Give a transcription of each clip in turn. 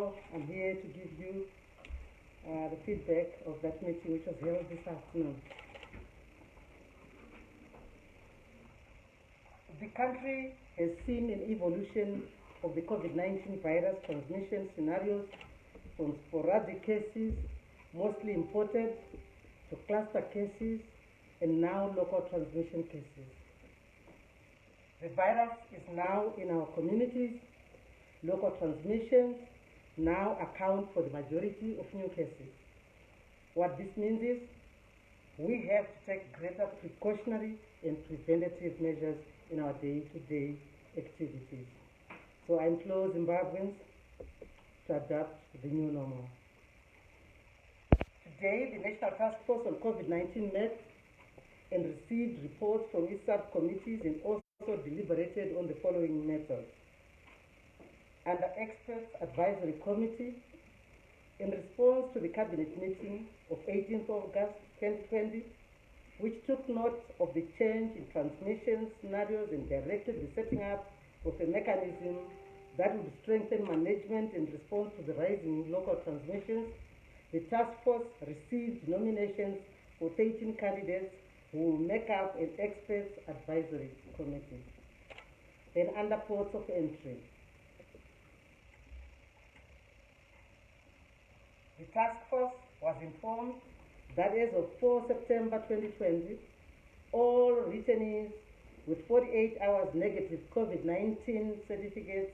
now I'm here to give you the feedback of that meeting which was held this afternoon. The country has seen an evolution of the COVID-19 virus transmission scenarios from sporadic cases, mostly imported, to cluster cases, and now local transmission cases. The virus is now in our communities. Local transmissions now account for the majority of new cases. What this means is we have to take greater precautionary and preventative measures in our day-to-day activities. So I implore Zimbabweans to adapt to the new normal. Today, the National Task Force on COVID-19 met and received reports from its subcommittees and also deliberated on the following matters. Under Experts Advisory Committee, in response to the Cabinet meeting of 18th August 2020, which took note of the change in transmission scenarios and directed the setting up of a mechanism that would strengthen management and response to the rising local transmissions, the task force received nominations for 13 candidates who will make up an Experts Advisory Committee. Then under ports of entry, the task force was informed that as of 4 September 2020, all returnees with 48 hours negative COVID-19 certificates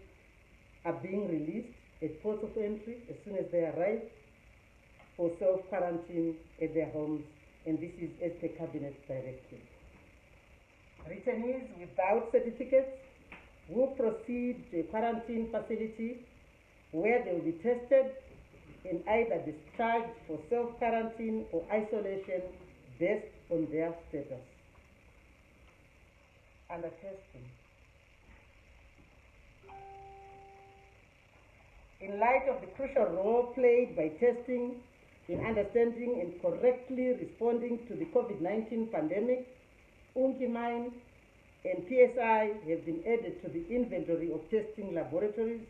are being released at ports of entry as soon as they arrive for self-quarantine at their homes, and this is as per Cabinet directive. Returnees without certificates will proceed to a quarantine facility where they will be tested and either discharged for self-quarantine or isolation based on their status. Under testing, in light of the crucial role played by testing in understanding and correctly responding to the COVID-19 pandemic, Unkimine and PSI have been added to the inventory of testing laboratories,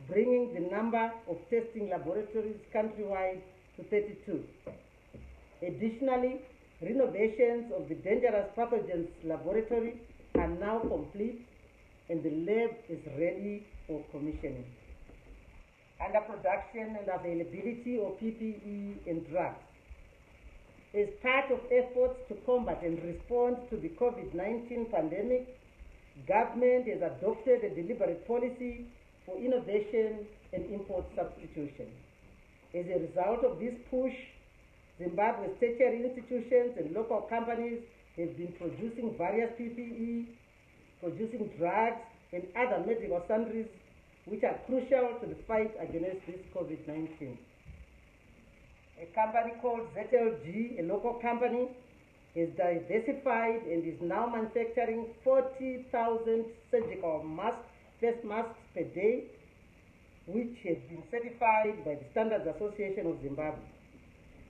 bringing the number of testing laboratories countrywide to 32. Additionally, renovations of the dangerous pathogens laboratory are now complete and the lab is ready for commissioning. Under production and availability of PPE and drugs, as part of efforts to combat and respond to the COVID-19 pandemic, government has adopted a deliberate policy for innovation and import substitution. As a result of this push, Zimbabwe's tertiary institutions and local companies have been producing various PPE, producing drugs and other medical sundries which are crucial to the fight against this COVID-19. A company called ZLG, a local company, is diversified and is now manufacturing 40,000 surgical face masks per day, which has been certified by the Standards Association of Zimbabwe.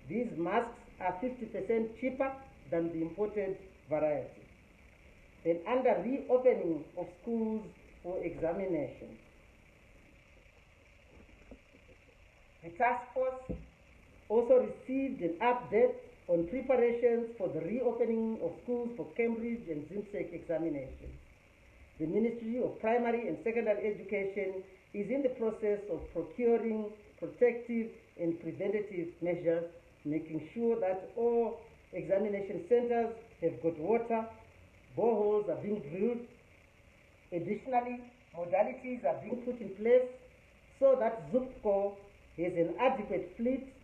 These masks are 50% cheaper than the imported variety. Then under reopening of schools for examinations, the task force also received an update on preparations for the reopening of schools for Cambridge and ZIMSEC examinations. The Ministry of Primary and Secondary Education is in the process of procuring protective and preventative measures, making sure that all examination centers have got water, boreholes are being drilled. Additionally, modalities are being put in place so that ZUPCO has an adequate fleet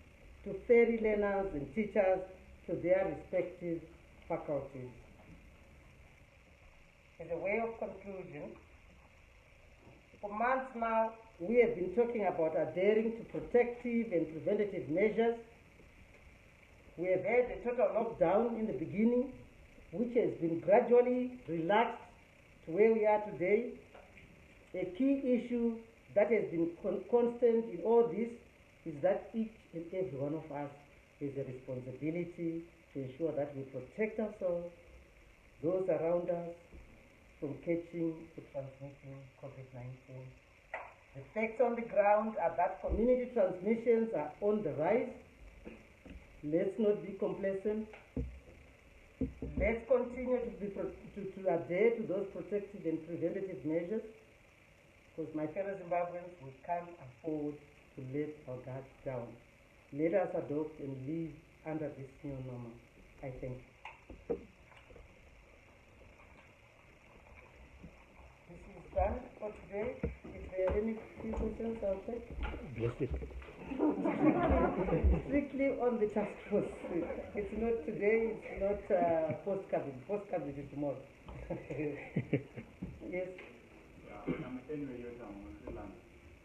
to ferry learners and teachers to their respective faculties. As a way of conclusion, for months now, we have been talking about adhering to protective and preventative measures. We have had a total lockdown in the beginning, which has been gradually relaxed to where we are today. A key issue that has been constant in all this is that each and every one of us has a responsibility to ensure that we protect ourselves, those around us, from catching or transmitting COVID-19. The facts on the ground are that community transmissions are on the rise. Let's not be complacent. Let's continue to adhere to those protective and preventative measures, because my fellow Zimbabweans, we can't afford to let our guards down. Let us adopt and live under this new normal. I thank you. This is done for today. If there are any few questions, I'll take. Bless it. Strictly on the task force. It's not today, it's not post-cabinet. Post-cabinet is tomorrow. Yes. Anyway, you're down on Sri Lanka.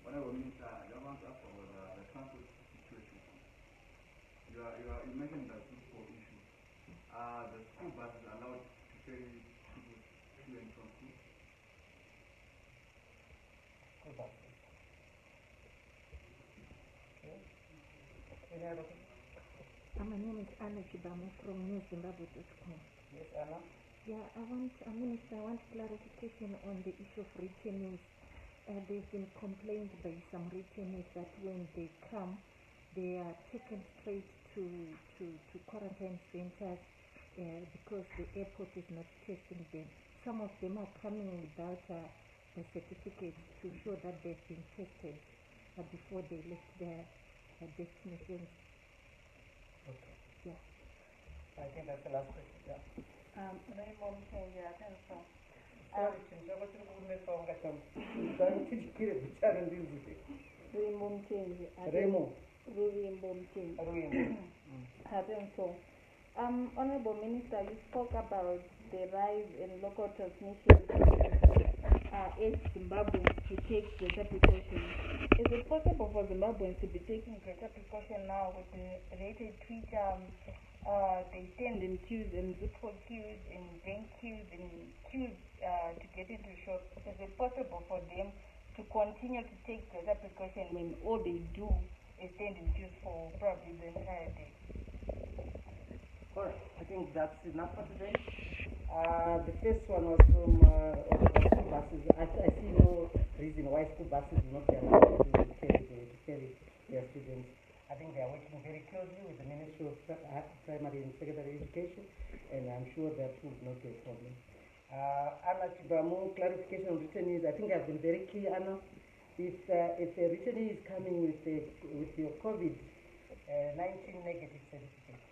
Whatever means, I want to ask about the transport situation. You mentioned the food issue. The school buses are allowed to carry people to and from school? School buses. Any other questions? My name is Anna Chibamo from NewZimbabwe.com. Yes, Anna. Yeah, Minister, I want clarification on the issue of returnees. There's been complained by some returnees that when they come, they are taken straight to quarantine centers because the airport is not testing them. Some of them are coming without a certificate to show that they've been tested before they left their destinations. Okay. Yeah. I think that's the last question. Yeah. Rainbow change, I think so. Sorry, Chinchaba, to going to get a challenge. Rainbow change. Remo. Rainbow change. Remo. I think so. Honorable Minister, you spoke about the rise in local transmission. Urged Zimbabweans to take greater precautions. Is it possible for Zimbabweans to be taking greater precaution now with the related tweet? They stand in queues, in Zippo queues, in bank queues, in queues to get into shops. Is it possible for them to continue to take greater precaution when all they do is stand in queues for probably the entire day? All right, I think that's enough for today. The first one was from school buses. I see no reason why school buses will not be allowed to carry their students. I think they are working very closely with the Ministry of Primary and Secondary Education, and I'm sure that will not be a problem. Anna Chibamu, clarification on returnees. I think I've been very clear, Anna. If a returnee is coming with your COVID-19 negative certificate,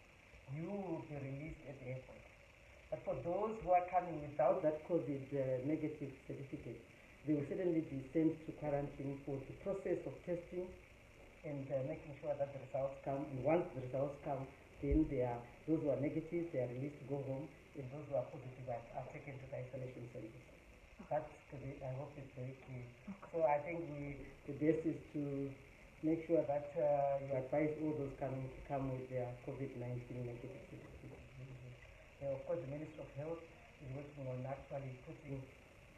you will be released at the airport. But for those who are coming without that COVID negative certificate, they will certainly be sent to quarantine for the process of testing and making sure that the results come. And once the results come, then those who are negative, they are released to go home, and those who are positive are taken to the isolation centers. That's good. I hope it's very clear. So I think the best is to make sure that you advise all those coming to come with their COVID-19 negative certificate. Of course, the Ministry of Health is working on actually putting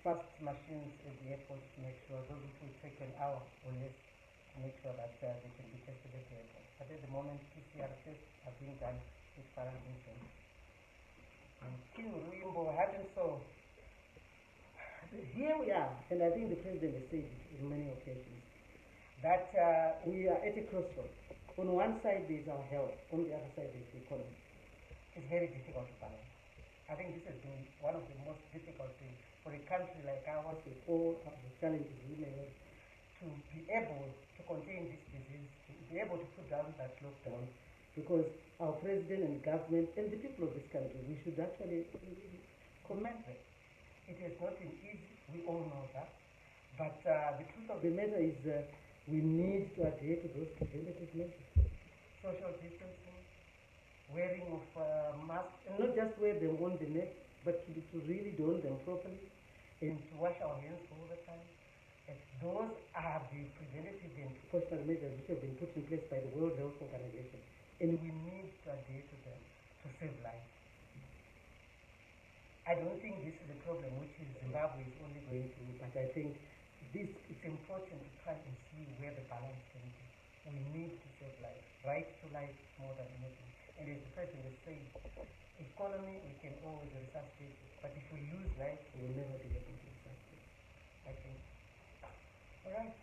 fast machines at the airport to make sure those who will take an hour or less to make sure that they can be tested at the airport. But at the moment, PCR tests are being done with quarantine centers. Still, Ruimbo hadn't so. Here we are, and I think the President has said it on many occasions, that we are at a crossroads. On one side, there's our health. On the other side, there's the economy. It's very difficult to balance. I think this has been one of the most difficult things for a country like ours with all of the challenges we may have, to be able to contain this disease, to be able to put down that lockdown, because our president and government and the people of this country, we should actually commend them. It has not been easy, we all know that, but the truth of the matter is we need to adhere to those preventative measures. Social distancing, wearing of masks, and not just wear them on the neck, but to really don them properly, and to wash our hands all the time. And those are the preventative and precautionary measures which have been put in place by the World Health Organization, and we need to adhere to them to save lives. I don't think this is a problem which Zimbabwe is only going through, but I think it's important to try and see where the balance can be. We need to save lives. Right to life more than anything. And as the President has said, economy we can always resuscitate, but if we lose life, we will never be able to resuscitate. I think. All right.